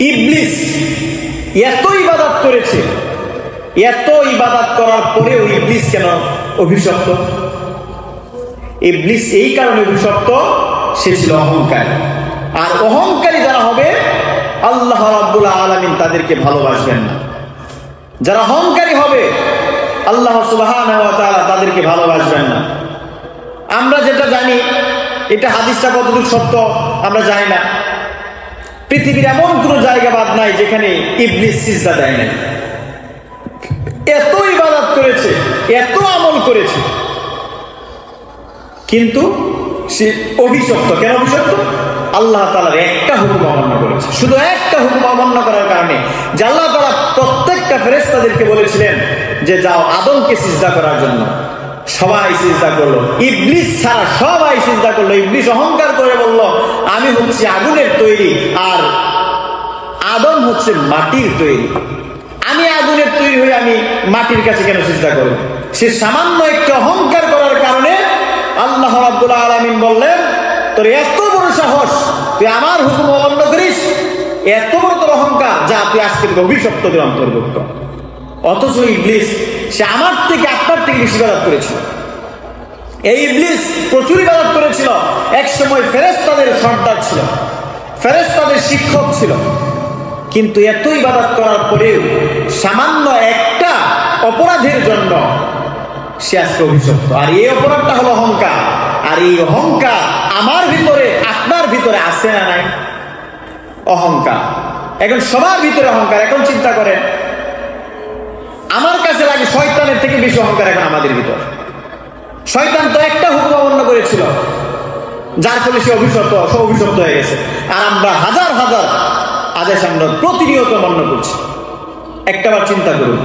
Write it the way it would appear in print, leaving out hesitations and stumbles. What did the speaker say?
ইবলিস এত ইবাদত করেছে, এত ইবাদত করার পরেও ইবলিস কেন অভিশপ্ত? ইবলিস এই কারণে অভিশপ্ত, সে ছিল অহংকারী। আর অহংকারী যারা হবে আল্লাহ রাব্বুল আলামিন তাদেরকে ভালোবাসবেন না। যারা অহংকারী হবে আল্লাহ সুবহানাহু ওয়া তাআলা তাদেরকে ভালোবাসবেন না। আমরা যেটা জানি, এটা হাদিসটা কতটুকু সত্য আমরা জানি না, পৃথিবীর এমন কোন জায়গা বাদ নাই যেখানে ইবলিস সিজদা দেয় নাই। এত ইবাদত করেছে, এত আমল করেছে, কিন্তু সে অভিশপ্ত। কেন অভিশপ্ত? আল্লাহ তাআলার একটা হুকুম অমান্য করেছে। শুধু একটা হুকুম অমান্য করার কারণে, যে আল্লাহ তাআলা প্রত্যেকটা ফেরেশতাদেরকে বলেছিলেন যে যাও আদমকে সিজদা করার জন্য, সবাই সিজদা করলো, ইবলিস ছাড়া সবাই সিজদা করলো। ইবলিস অহংকার করে বলল আমি হচ্ছে আগুনের তৈরি আর আদম হচ্ছে মাটির তৈরি, আমি আগুনের তৈরি হয়ে আমি মাটির কাছে কেন সিজদা করব? সে সামান্য একটু অহংকার করার কারণে আল্লাহ রাব্বুল আলামিন বললেন তোর এত বড় সাহস, তুই আমার হুকুম অমান্য করিস, এত বড় তোর অহংকার, যা তুই আজকে অভিশপ্তদের অন্তর্ভুক্ত। অথচ ইবলিস সে আমার থেকে আপনার থেকে বেশি ইবাদত করেছিল। এই ইবলিস প্রচুর ইবাদত করেছিল, এক সময় ফেরেশতাদের সর্দার ছিল, ফেরেশতাদের শিক্ষক ছিল, কিন্তু এত ইবাদত করার পরেও সামান্য একটা অপরাধের জন্য সে আজকে অভিশপ্ত। আর এই অপরাধটা হলো অহংকার। আর এই অহংকার আমার ভিতরে আপনার ভিতরে আছে না নাই? অহংকার এখন সবার ভিতরে অহংকার। এখন চিন্তা করেন, আমার কাছে লাগে শয়তানের থেকে বেশি অহংকার এখন আমাদের ভিতর। শয়তান তো একটা হুকুম অমান্য করেছিল, যার ফলে সে অভিশপ্ত হয়ে গেছে। আর আমরা হাজার হাজার আদেশ আমরা প্রতিনিয়ত অমান্য করছি। একটাবার চিন্তা করুন,